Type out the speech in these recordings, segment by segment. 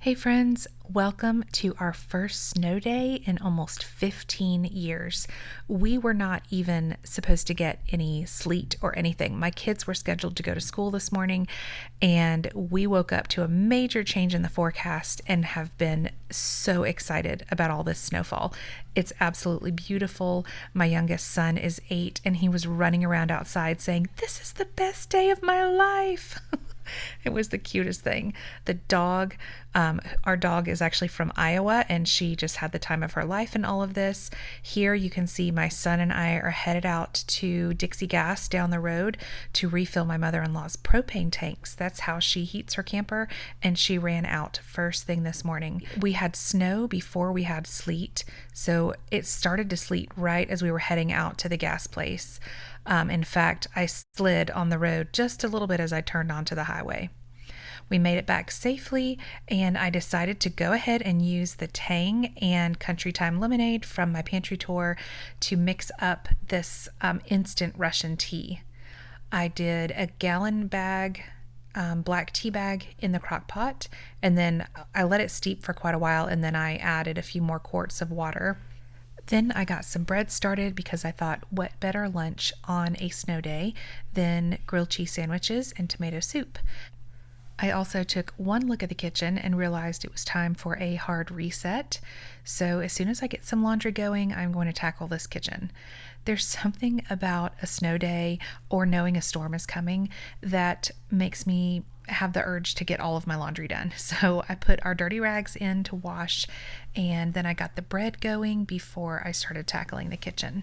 Hey friends, welcome to our first snow day in almost 15 years. We were not even supposed to get any sleet or anything. My kids were scheduled to go to school this morning, and we woke up to a major change in the forecast and have been so excited about all this snowfall. It's absolutely beautiful. My youngest son is 8, and he was running around outside saying, "This is the best day of my life." It was the cutest thing. The dog, our dog is actually from Iowa, and she just had the time of her life in all of this. Here you can see my son and I are headed out to Dixie Gas down the road to refill my mother-in-law's propane tanks. That's how she heats her camper, and she ran out first thing this morning. We had snow before we had sleet, so it started to sleet right as we were heading out to the gas place. In fact, I slid on the road just a little bit as I turned onto the highway. We made it back safely, and I decided to go ahead and use the Tang and Country Time lemonade from my pantry tour to mix up this instant Russian tea. I did a gallon bag, black tea bag in the crock pot, and then I let it steep for quite a while, and then I added a few more quarts of water. Then I got some bread started because I thought, what better lunch on a snow day than grilled cheese sandwiches and tomato soup? I also took one look at the kitchen and realized it was time for a hard reset. So as soon as I get some laundry going, I'm going to tackle this kitchen. There's something about a snow day or knowing a storm is coming that makes me have the urge to get all of my laundry done. So I put our dirty rags in to wash, and then I got the bread going before I started tackling the kitchen.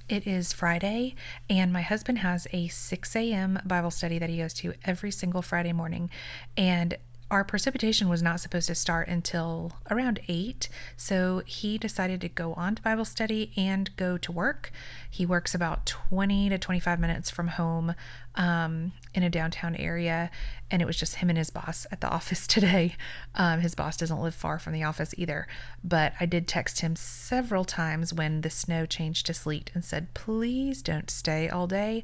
It is Friday, and my husband has a 6 a.m. Bible study that he goes to every single Friday morning, and our precipitation was not supposed to start until around 8, so he decided to go on to Bible study and go to work. He works about 20 to 25 minutes from home in a downtown area, and it was just him and his boss at the office today. His boss doesn't live far from the office either, but I did text him several times when the snow changed to sleet and said, please don't stay all day.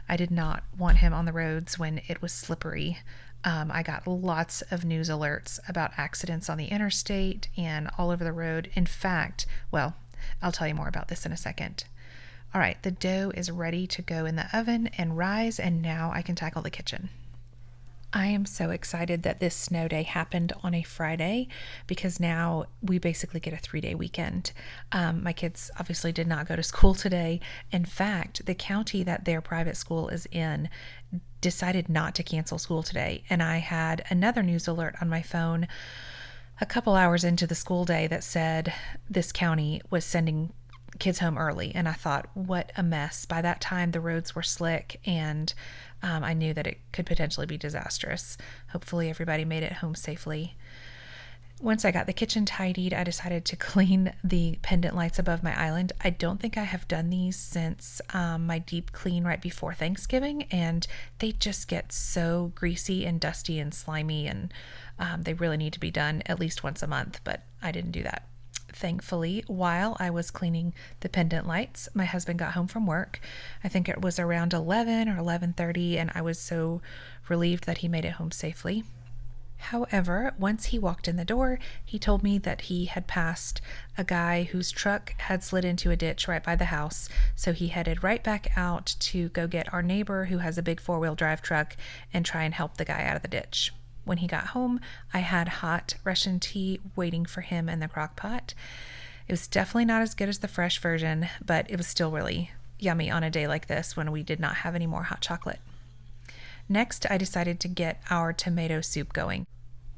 I did not want him on the roads when it was slippery. I got lots of news alerts about accidents on the interstate and all over the road. In fact, well, I'll tell you more about this in a second. All right, the dough is ready to go in the oven and rise, and now I can tackle the kitchen. I am so excited that this snow day happened on a Friday because now we basically get a 3-day weekend. My kids obviously did not go to school today. In fact, the county that their private school is in decided not to cancel school today. And I had another news alert on my phone a couple hours into the school day that said this county was sending kids home early, and I thought, what a mess. By that time, the roads were slick, and I knew that it could potentially be disastrous. Hopefully everybody made it home safely. Once I got the kitchen tidied, I decided to clean the pendant lights above my island. I don't think I have done these since my deep clean right before Thanksgiving, and they just get so greasy and dusty and slimy, and they really need to be done at least once a month, but I didn't do that. Thankfully, while I was cleaning the pendant lights, my husband got home from work. I think it was around 11 or 11:30, and I was so relieved that he made it home safely. However, once he walked in the door, he told me that he had passed a guy whose truck had slid into a ditch right by the house, so he headed right back out to go get our neighbor who has a big 4-wheel drive truck and try and help the guy out of the ditch. When he got home, I had hot Russian tea waiting for him in the crock pot. It was definitely not as good as the fresh version, but it was still really yummy on a day like this when we did not have any more hot chocolate. Next, I decided to get our tomato soup going.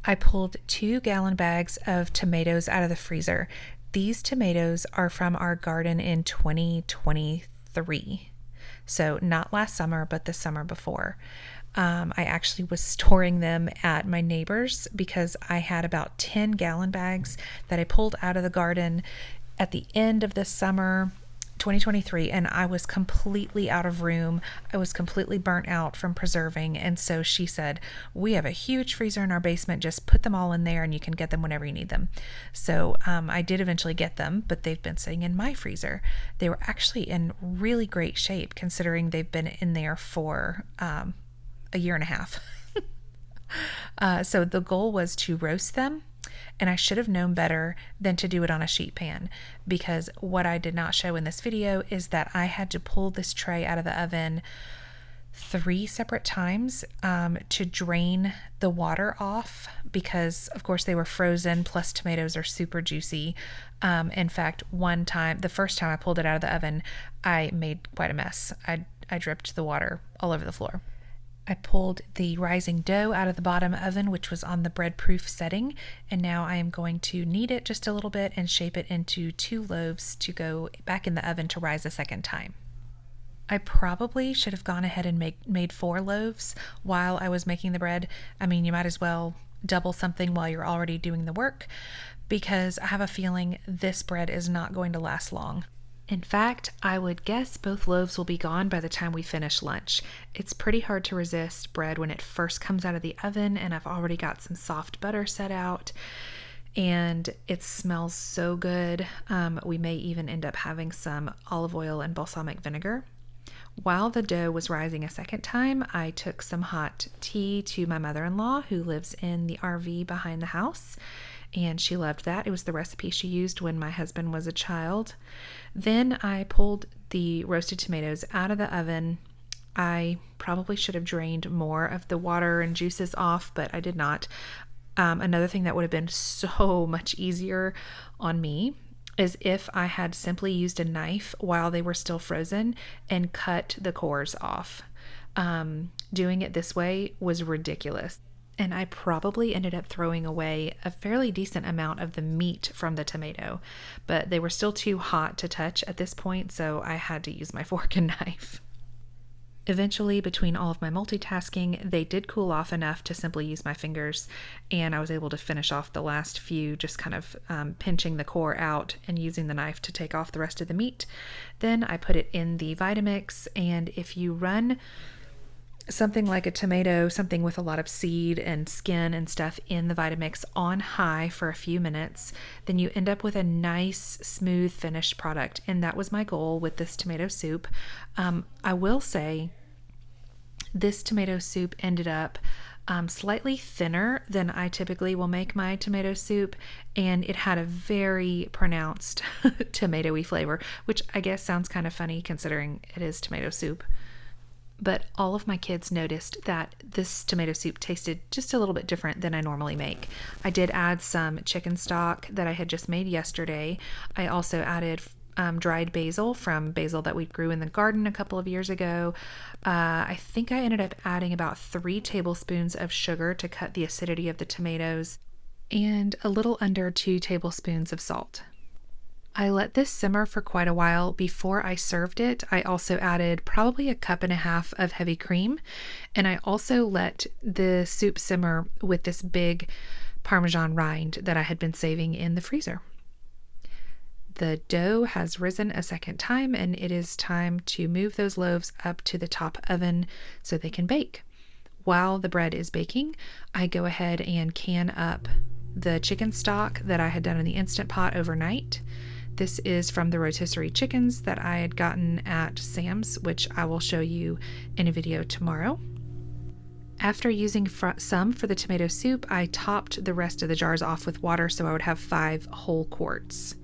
I pulled 2-gallon bags of tomatoes out of the freezer. These tomatoes are from our garden in 2023. So not last summer, but the summer before. I actually was storing them at my neighbor's because I had about 10-gallon bags that I pulled out of the garden at the end of the summer 2023, and I was completely out of room. I was completely burnt out from preserving, and so she said, we have a huge freezer in our basement, just put them all in there and you can get them whenever you need them. So I did eventually get them, but they've been sitting in my freezer. They were actually in really great shape considering they've been in there for a year and a half. So the goal was to roast them, and I should have known better than to do it on a sheet pan, because what I did not show in this video is that I had to pull this tray out of the oven 3 separate times to drain the water off, because of course they were frozen, plus tomatoes are super juicy. In fact, the first time I pulled it out of the oven, I made quite a mess. I dripped the water all over the floor. I pulled the rising dough out of the bottom oven, which was on the bread-proof setting, and now I am going to knead it just a little bit and shape it into 2 loaves to go back in the oven to rise a second time. I probably should have gone ahead and made 4 loaves while I was making the bread. I mean, you might as well double something while you're already doing the work, because I have a feeling this bread is not going to last long. In fact, I would guess both loaves will be gone by the time we finish lunch. It's pretty hard to resist bread when it first comes out of the oven, and I've already got some soft butter set out, and it smells so good. We may even end up having some olive oil and balsamic vinegar. While the dough was rising a second time, I took some hot tea to my mother-in-law, who lives in the RV behind the house, and she loved that. It was the recipe she used when my husband was a child. Then I pulled the roasted tomatoes out of the oven. I probably should have drained more of the water and juices off, but I did not. Another thing that would have been so much easier on me is if I had simply used a knife while they were still frozen and cut the cores off. Doing it this way was ridiculous, and I probably ended up throwing away a fairly decent amount of the meat from the tomato, but they were still too hot to touch at this point, so I had to use my fork and knife. Eventually, between all of my multitasking, they did cool off enough to simply use my fingers, and I was able to finish off the last few, just kind of pinching the core out and using the knife to take off the rest of the meat. Then I put it in the Vitamix, and if you run something like a tomato, something with a lot of seed and skin and stuff in the Vitamix on high for a few minutes, then you end up with a nice, smooth, finished product. And that was my goal with this tomato soup. I will say this tomato soup ended up slightly thinner than I typically will make my tomato soup, and it had a very pronounced tomatoey flavor, which I guess sounds kind of funny considering it is tomato soup. But all of my kids noticed that this tomato soup tasted just a little bit different than I normally make. I did add some chicken stock that I had just made yesterday. I also added dried basil from basil that we grew in the garden a couple of years ago. I think I ended up adding about 3 tablespoons of sugar to cut the acidity of the tomatoes, and a little under 2 tablespoons of salt. I let this simmer for quite a while before I served it. I also added probably 1.5 cups of heavy cream, and I also let the soup simmer with this big Parmesan rind that I had been saving in the freezer. The dough has risen a second time, and it is time to move those loaves up to the top oven so they can bake. While the bread is baking, I go ahead and can up the chicken stock that I had done in the Instant Pot overnight. This is from the rotisserie chickens that I had gotten at Sam's, which I will show you in a video tomorrow. After using some for the tomato soup, I topped the rest of the jars off with water so I would have 5 whole quarts.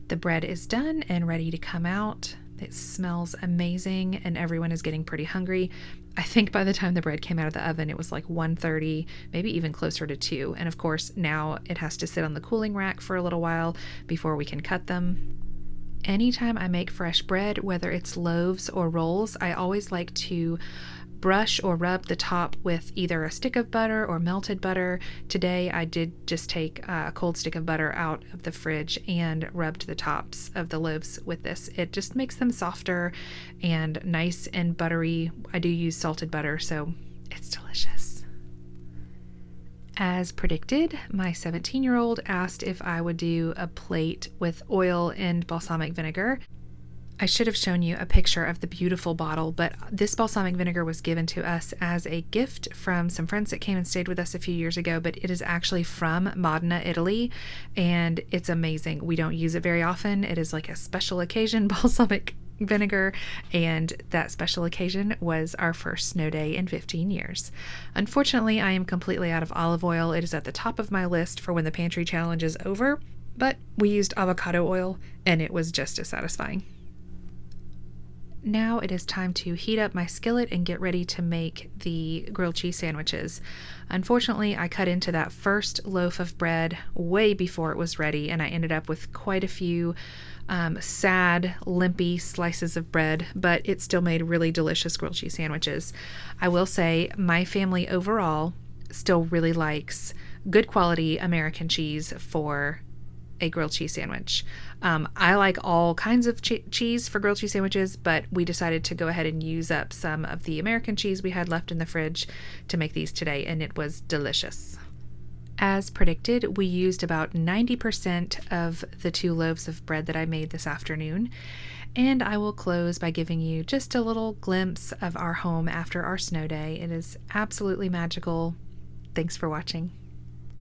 The bread is done and ready to come out. It smells amazing, and everyone is getting pretty hungry. I think by the time the bread came out of the oven, it was like 1:30, maybe even closer to 2. And of course, now it has to sit on the cooling rack for a little while before we can cut them. Anytime I make fresh bread, whether it's loaves or rolls, I always like to brush or rub the top with either a stick of butter or melted butter. Today I did just take a cold stick of butter out of the fridge and rubbed the tops of the loaves with this. It just makes them softer and nice and buttery. I do use salted butter, so it's delicious. As predicted, my 17-year-old asked if I would do a plate with oil and balsamic vinegar. I should have shown you a picture of the beautiful bottle, but this balsamic vinegar was given to us as a gift from some friends that came and stayed with us a few years ago, but it is actually from Modena, Italy, and it's amazing. We don't use it very often. It is like a special occasion balsamic vinegar, and that special occasion was our first snow day in 15 years. Unfortunately, I am completely out of olive oil. It is at the top of my list for when the pantry challenge is over, but we used avocado oil and it was just as satisfying. Now it is time to heat up my skillet and get ready to make the grilled cheese sandwiches. Unfortunately, I cut into that first loaf of bread way before it was ready, and I ended up with quite a few sad, limpy slices of bread, but it still made really delicious grilled cheese sandwiches. I will say my family overall still really likes good quality American cheese for a grilled cheese sandwich. I like all kinds of cheese for grilled cheese sandwiches, but we decided to go ahead and use up some of the American cheese we had left in the fridge to make these today, and it was delicious. As predicted, we used about 90% of the 2 loaves of bread that I made this afternoon, and I will close by giving you just a little glimpse of our home after our snow day. It is absolutely magical. Thanks for watching.